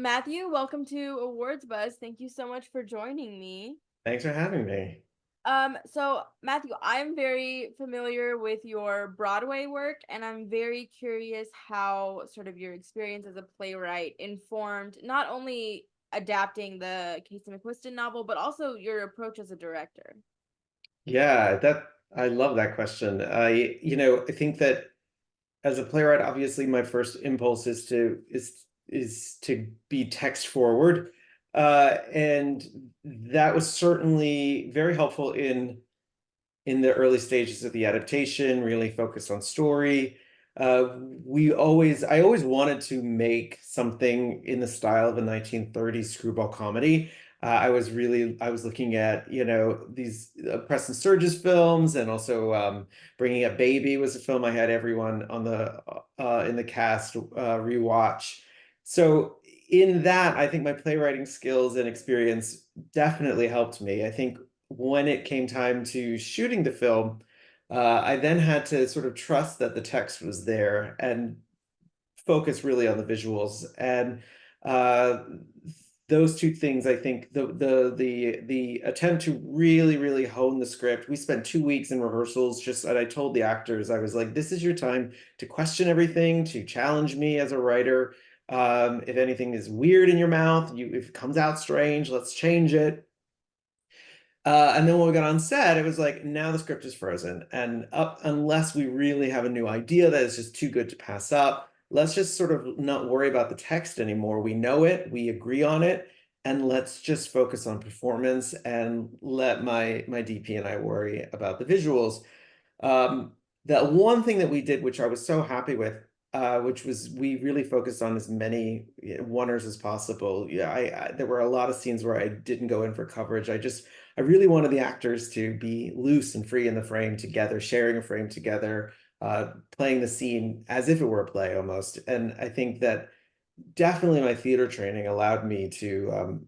Matthew, welcome to Awards Buzz. Thank you so much for joining me. Thanks for having me. So Matthew, I'm very familiar with your Broadway work, and I'm very curious how sort of your experience as a playwright informed not only adapting the Casey McQuiston novel, but also your approach as a director. Yeah, that I love that question. I think that as a playwright, obviously my first impulse is to be text forward. And that was certainly very helpful in the early stages of the adaptation, really focused on story. I always wanted to make something in the style of a 1930s screwball comedy. I was looking at, these Preston Sturges films, and also Bringing Up Baby was a film I had everyone on in the cast rewatch. So in that, I think my playwriting skills and experience definitely helped me. I think when it came time to shooting the film, I then had to sort of trust that the text was there and focus really on the visuals. And uh, those two things, I think, the attempt to really hone the script. We spent 2 weeks in rehearsals, and I told the actors, I was like, this is your time to question everything, to challenge me as a writer. If anything is weird in your mouth, if it comes out strange, let's change it. And then when we got on set, it was like, now the script is frozen. And up, unless we really have a new idea that is just too good to pass up, let's just sort of not worry about the text anymore. We know it, we agree on it, and let's just focus on performance and let my DP and I worry about the visuals. The one thing that we did, which I was so happy with, which was we really focused on as many oneers as possible. Yeah, there were a lot of scenes where I didn't go in for coverage. I really wanted the actors to be loose and free in the frame together, sharing a frame together, playing the scene as if it were a play almost. And I think that definitely my theater training allowed me to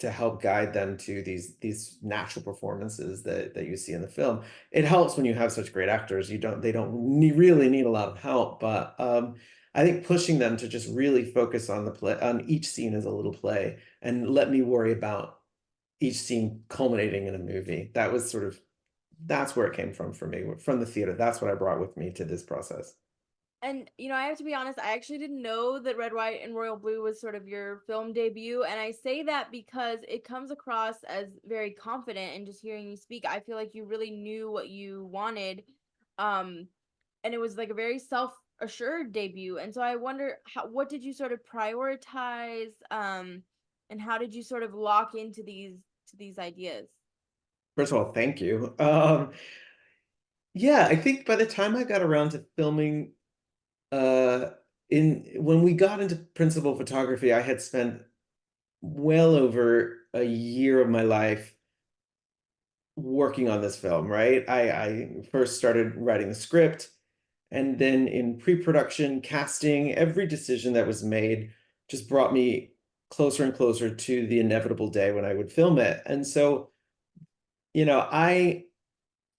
help guide them to these natural performances that you see in the film. It helps when you have such great actors. They don't really need a lot of help, but I think pushing them to just really focus on the play, on each scene as a little play, and let me worry about each scene culminating in a movie. That's where it came from for me, from the theater. That's what I brought with me to this process. And I have to be honest, I actually didn't know that Red, White, and Royal Blue was sort of your film debut. And I say that because it comes across as very confident, and just hearing you speak, I feel like you really knew what you wanted. Um, and it was like a very self-assured debut. And so I wonder what did you sort of prioritize, and how did you sort of lock into these ideas? First of all, thank you. Yeah, I think by the time I got around to filming, uh, in when we got into principal photography, I had spent well over a year of my life working on this film, right? I first started writing the script, and then in pre-production, casting, every decision that was made just brought me closer and closer to the inevitable day when I would film it. And so, you know, I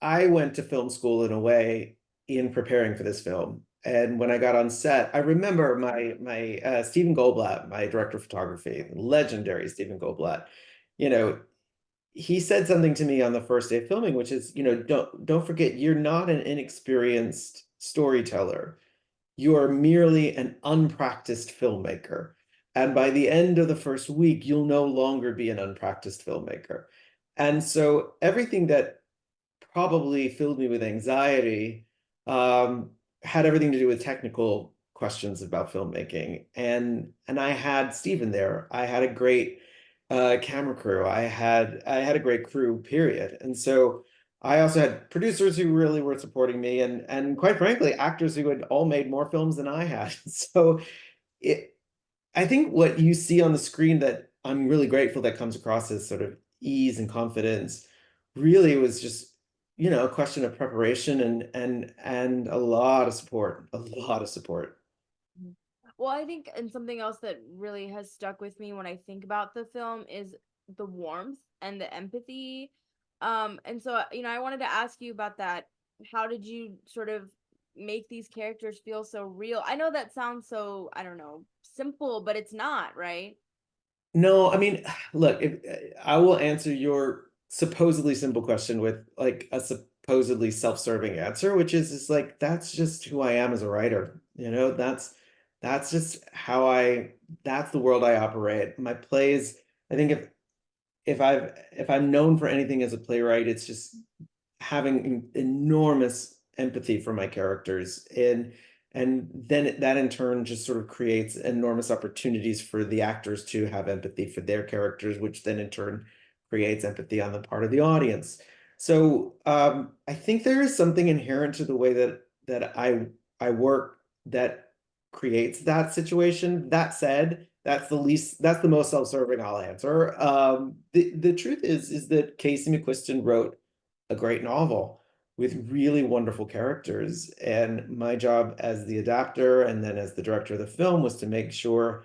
went to film school in a way in preparing for this film. And when I got on set, I remember my Stephen Goldblatt, my director of photography, legendary Stephen Goldblatt. You know, he said something to me on the first day of filming, which is, don't forget, you're not an inexperienced storyteller. You are merely an unpracticed filmmaker. And by the end of the first week, you'll no longer be an unpracticed filmmaker. And so everything that probably filled me with anxiety, um, had everything to do with technical questions about filmmaking. And I had Steven there. I had a great camera crew. I had a great crew, period. And so I also had producers who really were supporting me, and quite frankly, actors who had all made more films than I had. So it I think what you see on the screen that I'm really grateful that comes across as sort of ease and confidence really was just, a question of preparation and a lot of support, a lot of support. Mhm. Well, I think, and something else that really has stuck with me when I think about the film is the warmth and the empathy. And so, I wanted to ask you about that. How did you sort of make these characters feel so real? I know that sounds so, I don't know, simple, but it's not, right? No, I mean, look, I will answer your supposedly simple question with like a supposedly self-serving answer, which is like that's just who I am as a writer. You know, that's just how that's the world I operate. My plays, I think if I'm known for anything as a playwright, it's just having enormous empathy for my characters, and then that in turn just sort of creates enormous opportunities for the actors to have empathy for their characters, which then in turn creates empathy on the part of the audience. So I think there is something inherent to the way that I work that creates that situation. That said, that's the most self-serving I'll answer. The truth is that Casey McQuiston wrote a great novel with really wonderful characters. And my job as the adapter and then as the director of the film was to make sure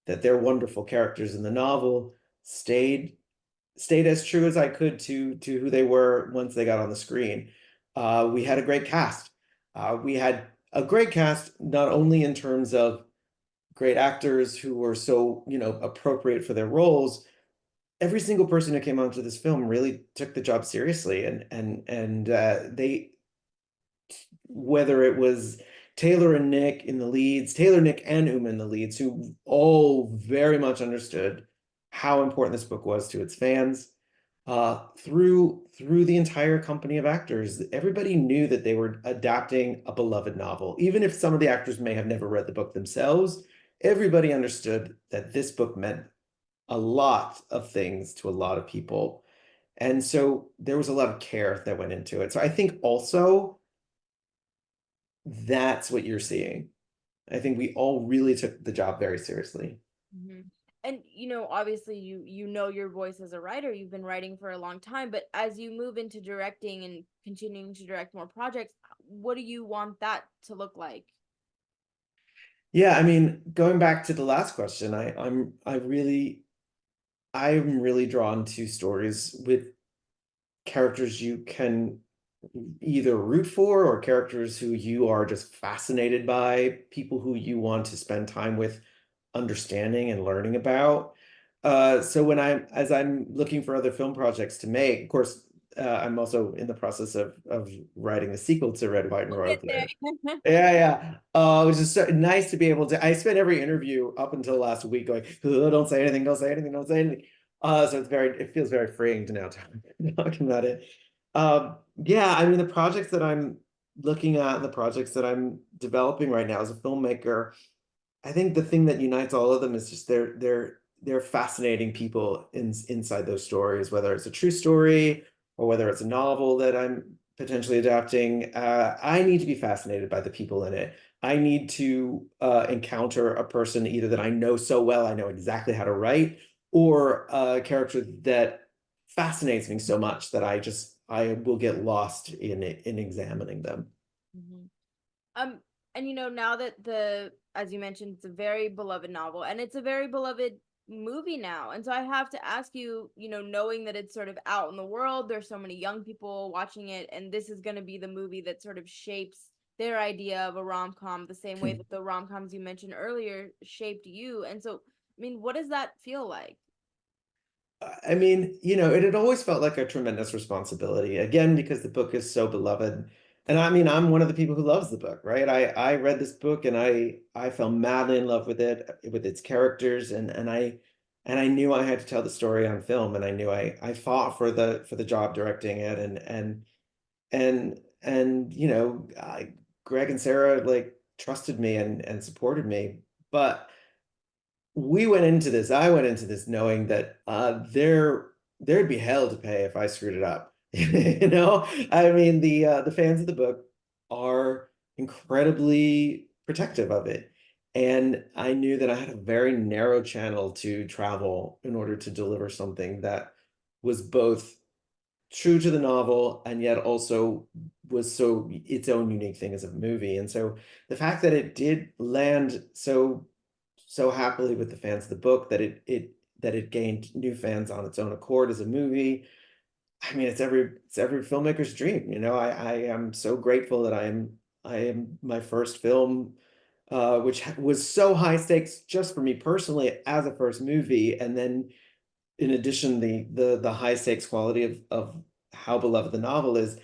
that their wonderful characters in the novel stayed as true as I could to who they were once they got on the screen. We had a great cast. We had a great cast, not only in terms of great actors who were so, appropriate for their roles. Every single person who came onto this film really took the job seriously, and they, whether it was Taylor and Nick in the leads, Taylor, Nick, and Uma in the leads, who all very much understood how important this book was to its fans. Through the entire company of actors, everybody knew that they were adapting a beloved novel, even if some of the actors may have never read the book themselves. Everybody understood that this book meant a lot of things to a lot of people. And so there was a lot of care that went into it. So I think also that's what you're seeing. I think we all really took the job very seriously. Mhm. And obviously you know your voice as a writer. You've been writing for a long time, but as you move into directing and continuing to direct more projects, what do you want that to look like? Yeah, I mean, going back to the last question, I'm really drawn to stories with characters you can either root for or characters who you are just fascinated by, people who you want to spend time with understanding and learning about. So as I'm looking for other film projects to make, of course, I'm also in the process of writing the sequel to Red, White, and We'll Royal get Blue. there. Yeah, yeah. It was just so nice to be able to. I spent every interview up until last week going, "Oh, don't say anything, don't say anything, don't say anything." So it feels very freeing to now talking about it. Yeah, I mean, the projects that I'm looking at, the projects that I'm developing right now as a filmmaker, I think the thing that unites all of them is just they're fascinating people inside those stories, whether it's a true story or whether it's a novel that I'm potentially adapting. I need to be fascinated by the people in it. I need to encounter a person either that I know so well, I know exactly how to write, or a character that fascinates me so much that I will get lost in it, in examining them. Mhm. Um, and now that as you mentioned, it's a very beloved novel and it's a very beloved movie now. And so I have to ask you, knowing that it's sort of out in the world, there's so many young people watching it, and this is going to be the movie that sort of shapes their idea of a rom-com the same way that the rom-coms you mentioned earlier shaped you. And so, I mean, what does that feel like? I mean, it had always felt like a tremendous responsibility, again, because the book is so beloved. And I mean, I'm one of the people who loves the book, right? I read this book and I fell madly in love with it, with its characters, and I knew I had to tell the story on film, and I knew I fought for the job directing it, and Greg and Sarah like trusted me and supported me. But I went into this knowing that there'd be hell to pay if I screwed it up. I mean, the fans of the book are incredibly protective of it. And I knew that I had a very narrow channel to travel in order to deliver something that was both true to the novel and yet also was so its own unique thing as a movie. And so the fact that it did land so happily with the fans of the book, that it gained new fans on its own accord as a movie. I mean, it's every filmmaker's dream. I am so grateful that I am my first film which was so high stakes just for me personally as a first movie, and then in addition, the high stakes quality of how beloved the novel is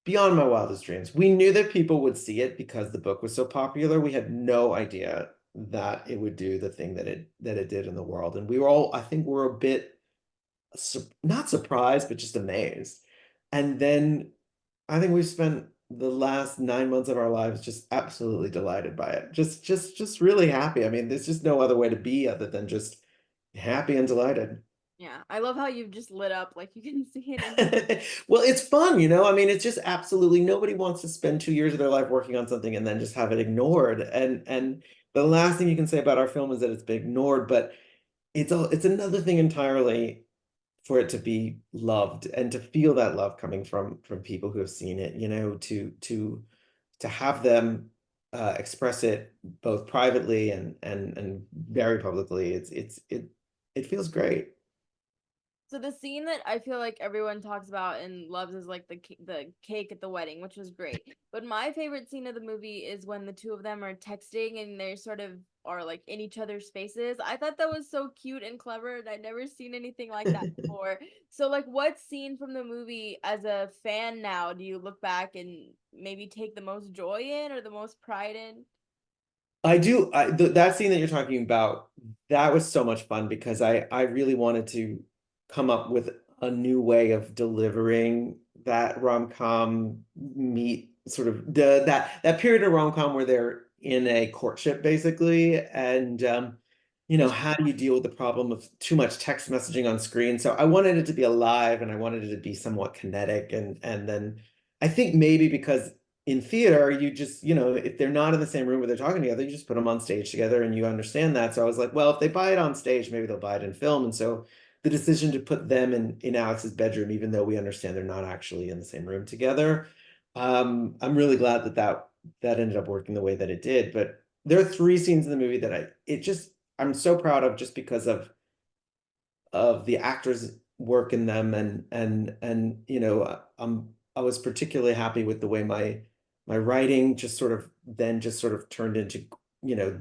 beyond my wildest dreams. We knew that people would see it because the book was so popular. We had no idea that it would do the thing that it did in the world, and we were all, I think, we're a bit not surprised, but just amazed. And then I think we've spent the last 9 months of our lives just absolutely delighted by it. Just really happy. I mean, there's just no other way to be other than just happy and delighted. Yeah, I love how you've just lit up, like you can see it in. Well, it's fun, you know? I mean, it's just absolutely nobody wants to spend 2 years of their life working on something and then just have it ignored. And the last thing you can say about our film is that it's been ignored, but it's another thing entirely for it to be loved and to feel that love coming from people who have seen it, you know, to have them express it both privately and very publicly. It feels great. So the scene that I feel like everyone talks about and loves is like the cake at the wedding, which was great. But my favorite scene of the movie is when the two of them are texting and they sort of are like in each other's faces. I thought that was so cute and clever, and I'd never seen anything like that before. So like, what scene from the movie as a fan now do you look back and maybe take the most joy in or the most pride in? I do. That scene that you're talking about, that was so much fun because I really wanted to come up with a new way of delivering that rom-com meet sort of that period of rom-com where they're in a courtship basically, and you know, how do you deal with the problem of too much text messaging on screen? So I wanted it to be alive and I wanted it to be somewhat kinetic, and then I think maybe because in theater, you just, you know, if they're not in the same room where they're talking together, you just put them on stage together and you understand that. So I was like, well, if they buy it on stage, maybe they'll buy it in film. And so the decision to put them in Alex's bedroom, even though we understand they're not actually in the same room together, I'm really glad that ended up working the way that it did. But there are three scenes in the movie that I'm so proud of just because of the actors' work in them, and you know, I was particularly happy with the way my writing just sort of turned into, you know,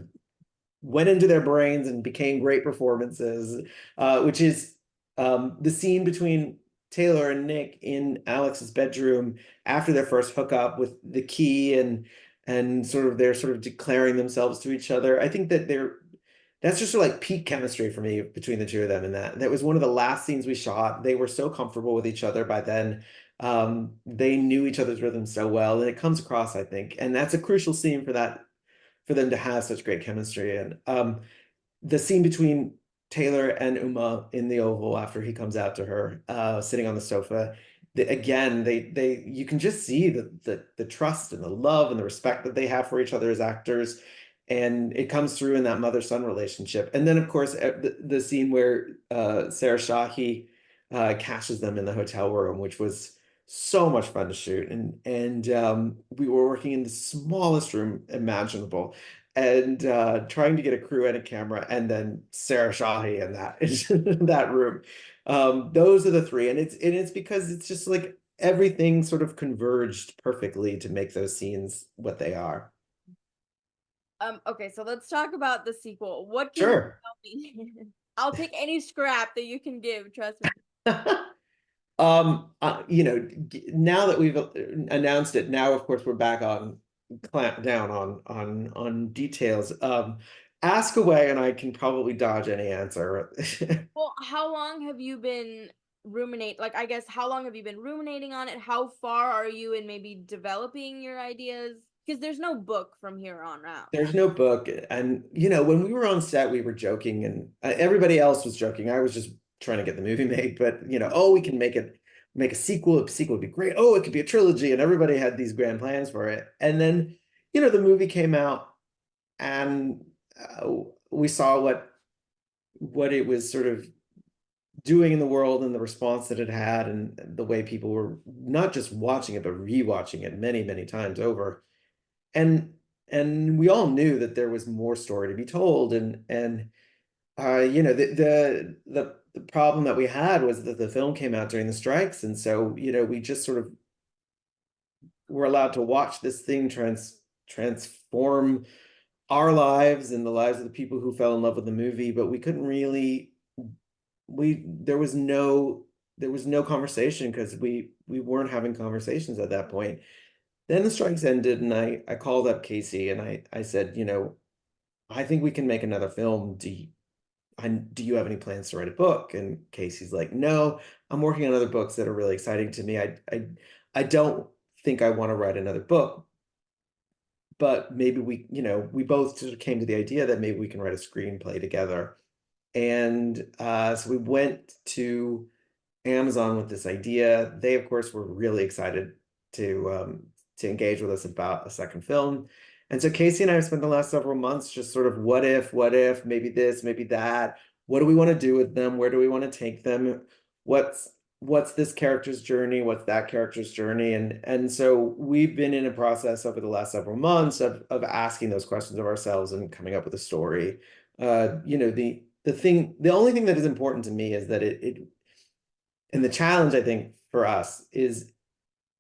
went into their brains and became great performances, which is the scene between Taylor and Nick in Alex's bedroom after their first hookup with the key, and sort of they're sort of declaring themselves to each other. I think that that's just sort of like peak chemistry for me between the two of them. And that was one of the last scenes we shot. They were so comfortable with each other by then. They knew each other's rhythm so well, and it comes across, I think. And that's a crucial scene for them to have such great chemistry. And the scene between Taylor and Uma in the Oval after he comes out to her, sitting on the sofa. Again, they you can just see the trust and the love and the respect that they have for each other as actors, and it comes through in that mother-son relationship. And then, of course, the scene where Sarah Shahi cashes them in the hotel room, which was so much fun to shoot, and we were working in the smallest room imaginable, and trying to get a crew and a camera, and then Sarah Shahi in that in that room. Those are the three, and it's because it's just like everything sort of converged perfectly to make those scenes what they are. Okay, so let's talk about the sequel. What can you Sure. tell me? I'll take any scrap that you can give, trust me. You know, now that we've announced it, now of course we're back on clamp down on details. Ask away, and I can probably dodge any answer. Well, how long have you been like I guess how long have you been ruminating on it? How far are you in maybe developing your ideas? Because there's no book from here on out. There's no book, and you know, when we were on set, we were joking, and everybody else was joking. I was just trying to get the movie made, but you know, oh, we can make a sequel. A sequel would be great. Oh, it could be a trilogy, and everybody had these grand plans for it. And then, you know, the movie came out, and we saw what it was sort of doing in the world and the response that it had, and the way people were not just watching it but rewatching it many, many times over. And we all knew that there was more story to be told, and you know, the problem that we had was that the film came out during the strikes, and so, you know, we just sort of were allowed to watch this thing transform our lives and the lives of the people who fell in love with the movie, but we couldn't really we there was no conversation because we weren't having conversations at that point. Then the strikes ended and I called up Casey and I said, you know, I think we can make another film. Do you have any plans to write a book? And Casey's like, no, I'm working on other books that are really exciting to me. I don't think I want to write another book, but maybe we, you know, we both sort of came to the idea that maybe we can write a screenplay together. And so we went to Amazon with this idea. They, of course, were really excited to engage with us about a second film. And so Casey and I have spent the last several months just sort of what if, maybe this, maybe that. What do we want to do with them? Where do we want to take them? What's what's this character's journey? What's that character's journey? And so we've been in a process over the last several months of asking those questions of ourselves and coming up with a story. You know, the only thing that is important to me is that it and the challenge I think for us is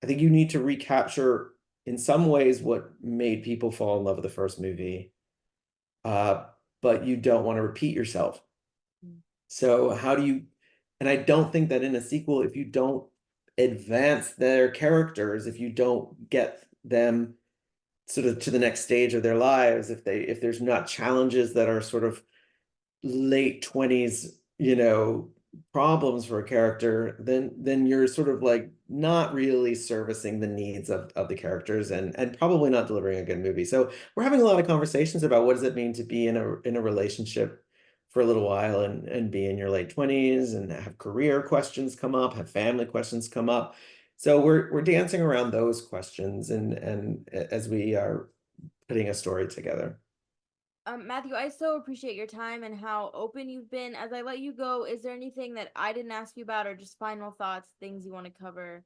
I think you need to recapture in some ways what made people fall in love with the first movie, uh, but you don't want to repeat yourself. Mm. So how do you, and I don't think that in a sequel, if you don't advance their characters, if you don't get them sort of to the next stage of their lives, if there's not challenges that are sort of late 20s, you know, problems for a character, then you're sort of like not really servicing the needs of the characters and probably not delivering a good movie. So we're having a lot of conversations about what does it mean to be in a relationship for a little while and be in your late 20s and have career questions come up, have family questions come up. So we're dancing around those questions and as we are putting a story together. Matthew, I so appreciate your time and how open you've been. As I let you go, is there anything that I didn't ask you about, or just final thoughts, things you want to cover?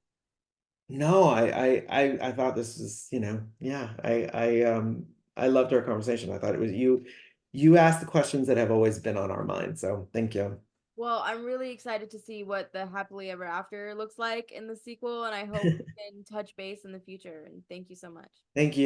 No, I thought this was, you know, yeah, I loved our conversation. I thought it was you asked the questions that have always been on our mind. So thank you. Well, I'm really excited to see what the happily ever after looks like in the sequel, and I hope we can touch base in the future. And thank you so much. Thank you.